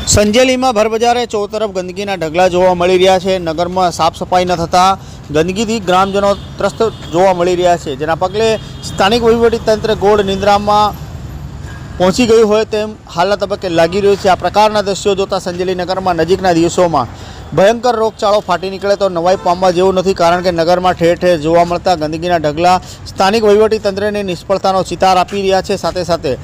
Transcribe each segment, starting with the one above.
સંજેલીમાં ભરબજારે ચોતરફ ગંદકીના ઢગલા જોવા મળી રહ્યા છે। નગરમાં સાફ સફાઈ ન થતાં ગંદકીથી ગ્રામજનો ત્રસ્ત જોવા મળી રહ્યા છે, જેના પગલે સ્થાનિક વહીવટીતંત્ર ગોળ નિંદ્રામાં પહોંચી ગયું હોય તેમ હાલના તબક્કે લાગી રહ્યું છે। આ પ્રકારના દ્રશ્યો જોતા સંજેલી નગરમાં નજીકના દિવસોમાં ભયંકર રોગચાળો ફાટી નીકળે તો નવાઈ પામવા જેવું નથી, કારણ કે નગરમાં ઠેર ઠેર જોવા મળતા ગંદકીના ઢગલા સ્થાનિક વહીવટીતંત્રની નિષ્ફળતાનો ચિતાર આપી રહ્યા છે। સાથે સાથે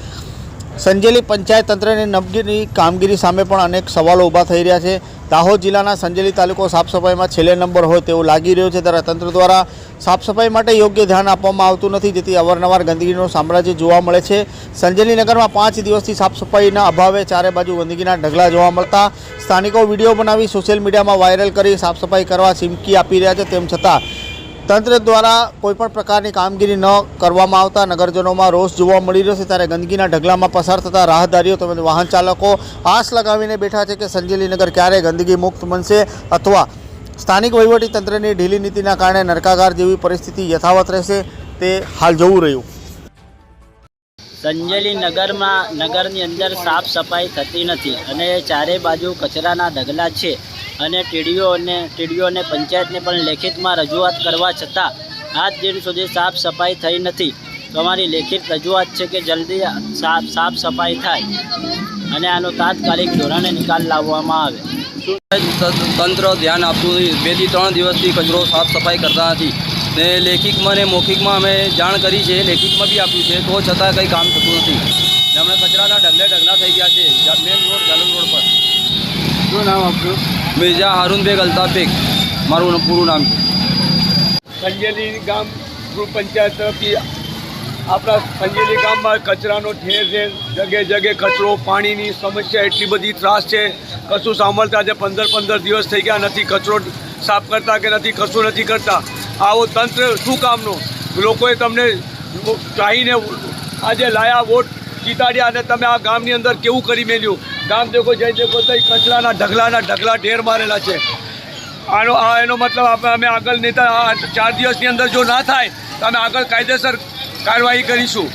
સંજેલી પંચાયત તંત્રની નબળી કામગીરી સામે પણ અનેક સવાલો ઊભા થઈ રહ્યા છે। દાહોદ જિલ્લાના સંજેલી તાલુકો સાફ સફાઈમાં છેલ્લે નંબર હોય તેવું લાગી રહ્યું છે, ત્યારે તંત્ર દ્વારા સાફ સફાઈ માટે યોગ્ય ધ્યાન આપવામાં આવતું નથી, જેથી અવારનવાર ગંદકીનું સામ્રાજ્ય જોવા મળે છે। સંજેલી નગરમાં 5 દિવસથી સાફ સફાઈના અભાવે ચારે બાજુ ગંદકીના ઢગલા જોવા મળતા સ્થાનિકો વિડીયો બનાવી સોશિયલ મીડિયામાં વાયરલ કરી સાફ સફાઈ કરવા ચીમકી આપી રહ્યા છે। તેમ છતાં તંત્ર દ્વારા કોઈપણ પ્રકારની કામગીરી ન કરવામાં આવતા નગરજનોમાં રોષ જોવા મળી રહ્યો છે। ત્યારે ગંદકીના ઢગલામાં પસાર થતા રાહદારીઓ તેમજ વાહન ચાલકો આશ લગાવીને બેઠા છે કે સંજેલી નગર ક્યારે ગંદકી મુક્ત બનશે અથવા સ્થાનિક વહીવટીતંત્રની ઢીલી નીતિના કારણે નરકાગાર જેવી પરિસ્થિતિ યથાવત રહેશે, તે હાલ જોવું રહ્યું। સંજેલી નગરની અંદર સાફ સફાઈ થતી નથી અને ચારે બાજુ કચરાના ઢગલા છે અને ટીડીઓ અને પંચાયતને પણ લેખિતમાં રજૂઆત કરવા છતાં આજ દિન સુધી સાફ સફાઈ થઈ નથી। તો અમારી લેખિત રજૂઆત છે કે જલ્દી સાફ સફાઈ થાય અને આનો તાત્કાલિક ધોરણે નિકાલ લાવવામાં આવે। તંત્ર ધ્યાન આપતું નથી। 2 થી 3 દિવસથી કચરો સાફ સફાઈ કરતા નથી ને લેખિતમાં ને મૌખિકમાં અમે જાણ કરી છે, લેખિતમાં બી આપ્યું છે, તો છતાં કંઈ કામ થતું નથી। હમણાં કચરાના ઢગલા થઈ ગયા છે મેન રોડ જાલન રોડ પર। શું નામ આપનું? મિર્ઝા હારૂન બેગ અલ્તાફ બેગ મારું પૂરું નામ છે। સંજેલી ગામ ગ્રુપ પંચાયત તરફથી આપણા સંજેલી ગામમાં કચરાનો ઠેર ઠેર જગ્યાએ કચરો, પાણીની સમસ્યા એટલી બધી ત્રાસ છે, કશું સાંભળતા આજે 15 દિવસ થઈ ગયા નથી કચરો સાફ કરતા કે નથી, કશું નથી કરતા। આવો તંત્ર શું કામનો? લોકોએ તમને ચાહીને આજે લાયા, વોટ જીતાડ્યા અને તમે આ ગામની અંદર કેવું કરી મેલ્યું? ગામ દેખો જઈ દેખો તો કચરાના ઢગલા ઢેર મારેલા છે। એનો મતલબ અમે આગળ નેતા 4 દિવસની અંદર જો ના થાય તો અમે આગળ કાયદેસર કાર્યવાહી કરીશું।